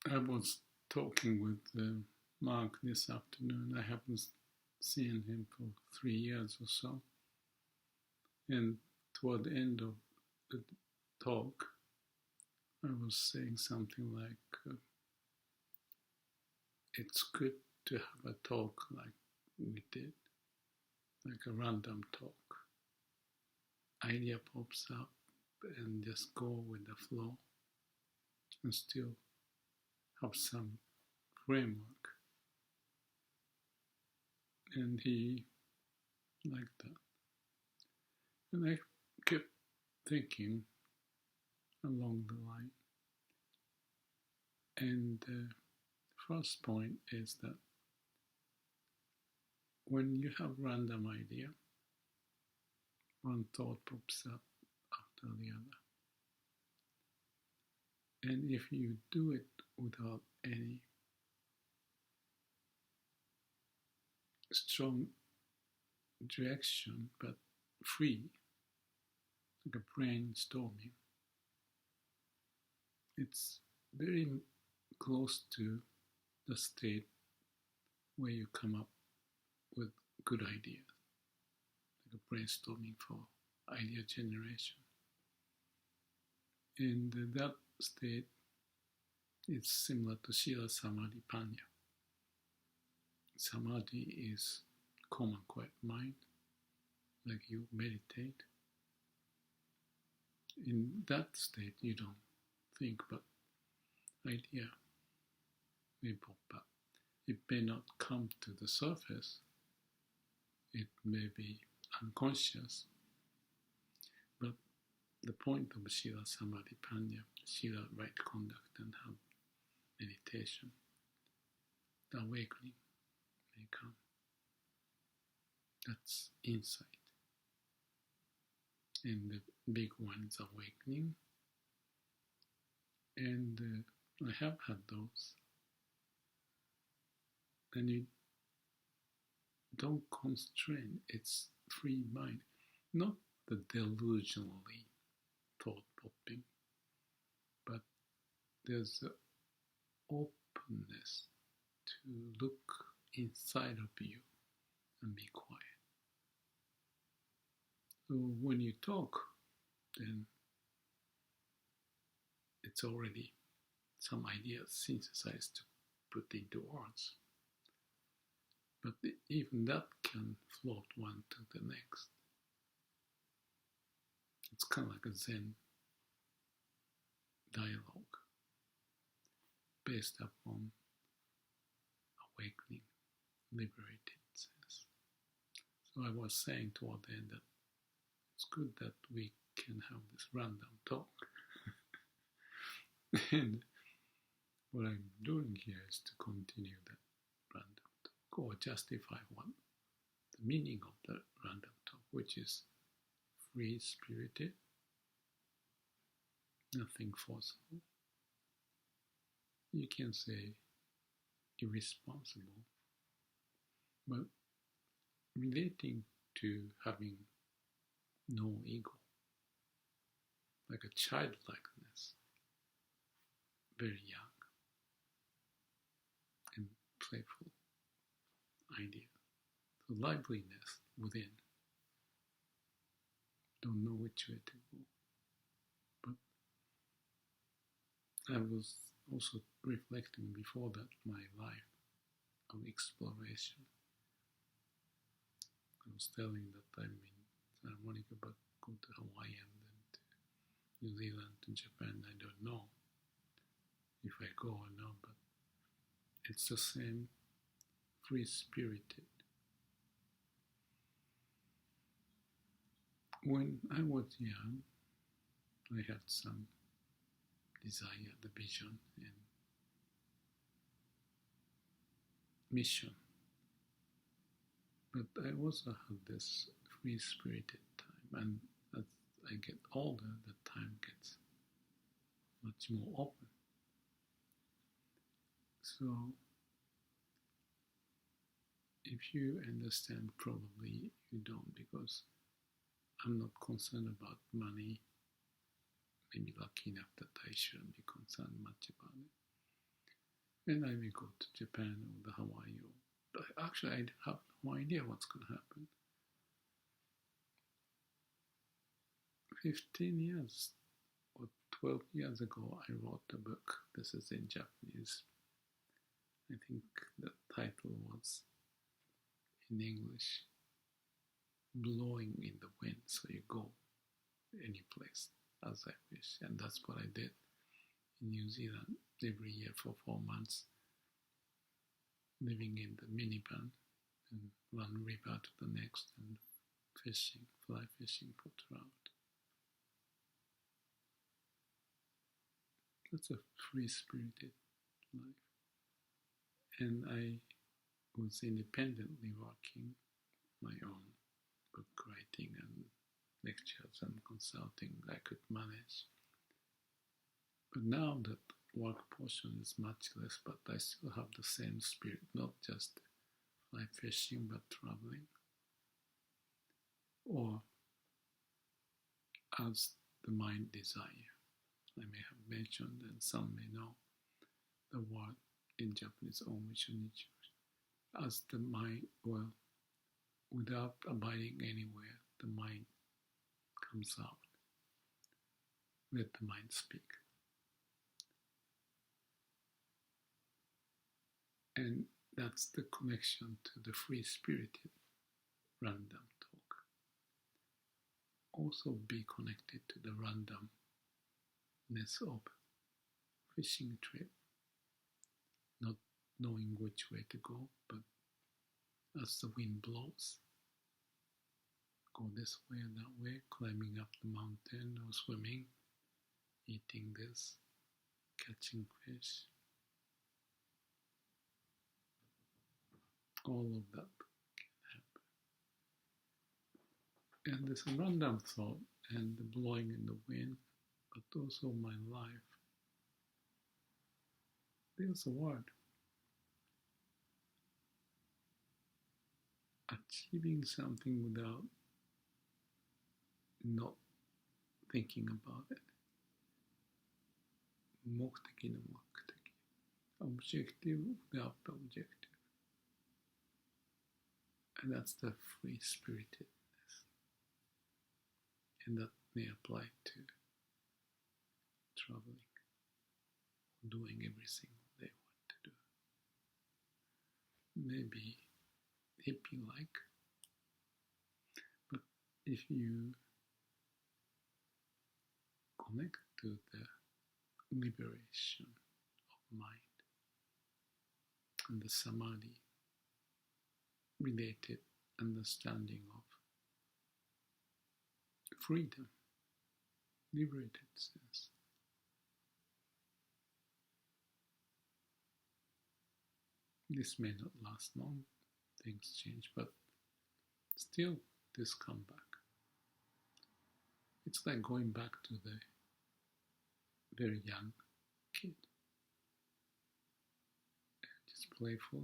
I was talking with Mark this afternoon. I haven't seen him for 3 years or so. And toward the end of the talk, I was saying something like, it's good to have a talk like we did, like a random talk. Idea pops up and just go with the flow and still have some framework. And he liked that. And I kept thinking along the line. And the first point is that when you have random idea, one thought pops up after the other. And if you do it without any strong direction, but free, like a brainstorming, it's very close to the state where you come up with good ideas, like a brainstorming for idea generation. And that state is similar to Shila Samadhi Panya. Samadhi is calm and quiet mind, like you meditate. In that state, you don't think, but idea may pop up. It may not come to the surface. It may be unconscious. But the point of Shila Samadhi Panya, Shila right conduct and have meditation, the awakening may come. That's insight. And the big one is awakening. And I have had those. And you don't constrain, it's free mind. Not the delusionally thought popping, but there's an openness to look inside of you and be quiet. So when you talk, then it's already some ideas synthesized to put into words. But even that can float one to the next. It's kind of like a Zen dialogue based upon awakening, liberated sense. So I was saying toward the end that it's good that we can have this random talk. And what I'm doing here is to continue that random talk or justify what the meaning of the random talk, which is free-spirited, nothing forceful. You can say irresponsible, but relating to having no ego, like a childlikeness, very young and playful idea. So liveliness within. Don't know which way to go. But I was also reflecting before that my life of exploration. I was telling that I'm in Santa Monica, but go to Hawaii and then to New Zealand, to Japan. I don't know if I go or not, but it's the same free-spirited. When I was young, I had some desire, the vision and mission. But I also had this free-spirited time, and as I get older, the time gets much more open. So, if you understand, probably you don't, because I'm not concerned about money. Maybe lucky enough that I shouldn't be concerned much about it. And I may go to Japan or the Hawaii. Actually, I have no idea what's going to happen. 15 years or 12 years ago, I wrote a book. This is in Japanese. I think the title was, in English, Blowing in the Wind. So you go any place as I wish. And that's what I did in New Zealand every year for 4 months, living in the minivan and one river to the next and fishing, fly fishing for trout. That's a free-spirited life. And I was independently working my own book writing and lectures and consulting I could manage. But now that work portion is much less, but I still have the same spirit, not just fly fishing, but traveling. Or as the mind desire. I may have mentioned, and some may know, the word in Japanese, omishu-nichi, as the mind, well, without abiding anywhere, the mind comes out. Let the mind speak. And that's the connection to the free-spirited random talk. Also be connected to the randomness of fishing trip, not knowing which way to go, but as the wind blows, go this way and that way, climbing up the mountain or swimming, eating this, catching fish. All of that can happen. And there's a random thought and the blowing in the wind, but also my life. There's a word. Achieving something without not thinking about it. 目的の目的. Objective without the objective. And that's the free-spiritedness. And that may apply to traveling, doing everything they want to do. Maybe hippie-like, but if you connect to the liberation of mind and the samadhi related understanding of freedom, liberated sense, this may not last long, things change, but still this come back. It's like going back to the very young kid. Just playful,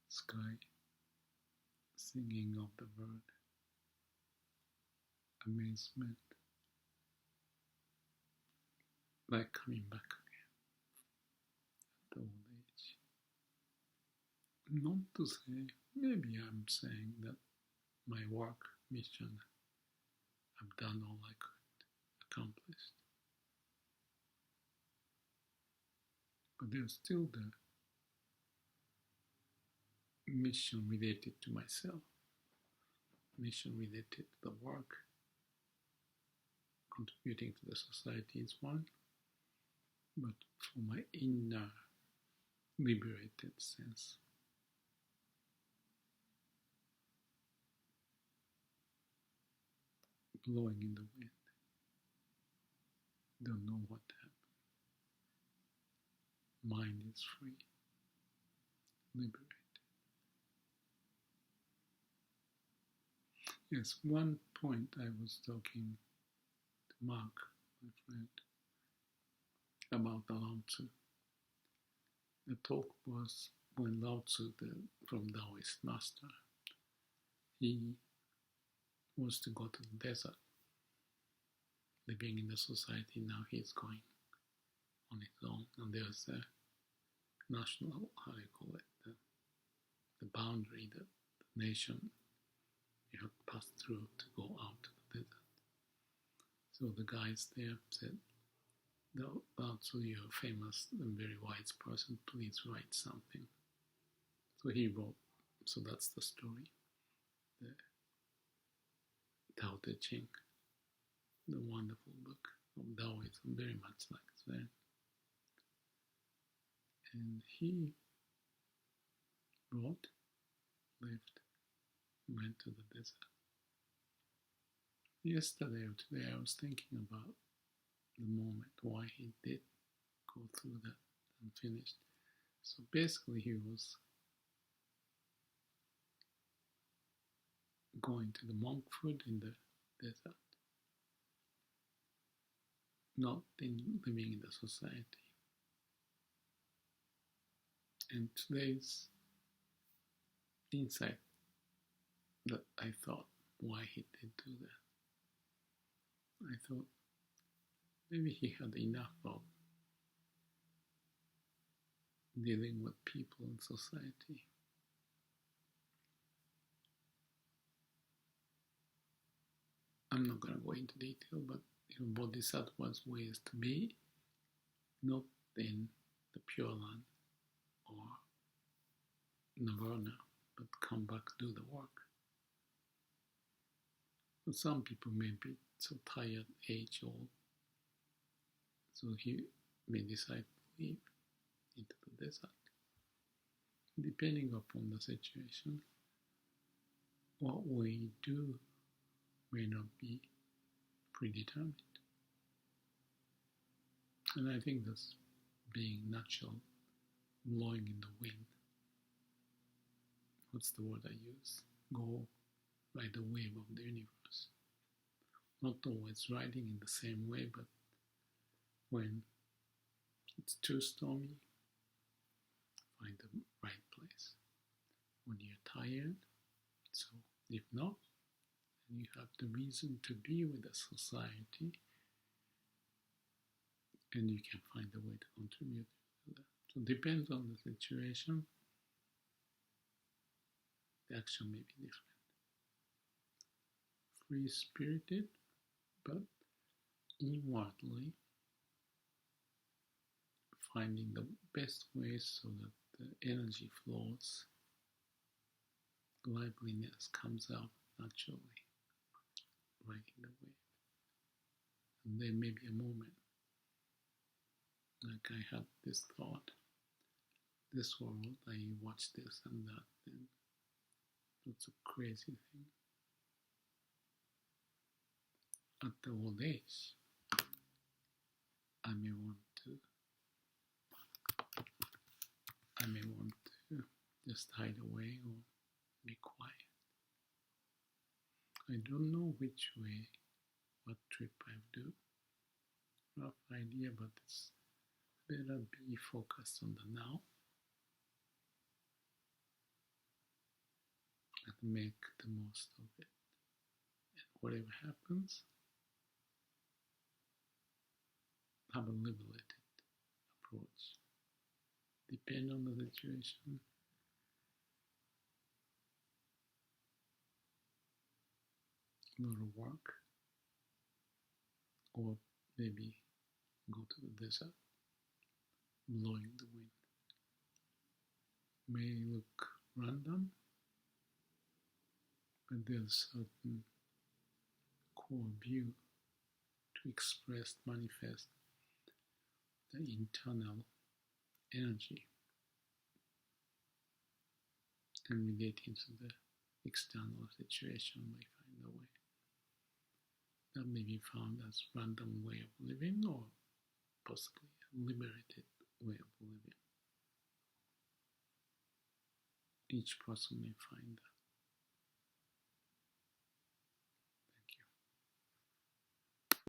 sky, singing of the bird, amazement, like coming back again at the old age. Not to say, maybe I'm saying that my work, mission, I've done all I could accomplish. But there's still the mission related to myself, mission related to the work, contributing to the society is one, but for my inner liberated sense, blowing in the wind, don't know what happened. Mind is free, liberated. Yes, one point I was talking to Mark, my friend, about the Lao Tsu. The talk was when Lao Tsu, from Taoist master, he was to go to the desert, living in the society. Now he's going on his own, and there's a national, how do you call it, the boundary that the nation you have to pass through to go out to the desert. So the guys there said, Lao Tsu, you're a famous and very wise person, please write something. So he wrote, so that's the story, the Tao Te Ching, the wonderful book of Daoism, very much like Zen. And he wrote, lived, went to the desert. Yesterday or today I was thinking about the moment, why he did go through that and finished. So basically he was going to the monkhood in the desert, not living in the society. And today's insight that I thought why he did do that. I thought maybe he had enough of dealing with people in society. I'm not going to go into detail, but bodhisattva's way is to be not in the Pure Land or nirvana, but come back, do the work. But some people may be so tired, age old, so he may decide to leave into the desert. Depending upon the situation, what we do may not be predetermined. And I think that's being natural, blowing in the wind. What's the word I use? Go by the wave of the universe. Not always riding in the same way, but when it's too stormy, find the right place. When you're tired, so if not, then you have the reason to be with the society, and you can find a way to contribute to that. So it depends on the situation. The action may be different. Free-spirited, but inwardly finding the best ways so that the energy flows, liveliness comes out naturally, riding the wave. And there may be a moment, like I had this thought, this world, I watch this and that, and it's a crazy thing. At the old age, I may want to just hide away or be quiet. I don't know which way, what trip I do. Rough idea, but it's better be focused on the now and make the most of it. And whatever happens, have a liberated approach. Depend on the situation. A lot of work, or maybe go to the desert, blowing the wind. May look random, but there's a certain core view to express, manifest the internal energy and relate into the external situation may find a way. That may be found as random way of living or possibly a liberated way of living. Each person may find that.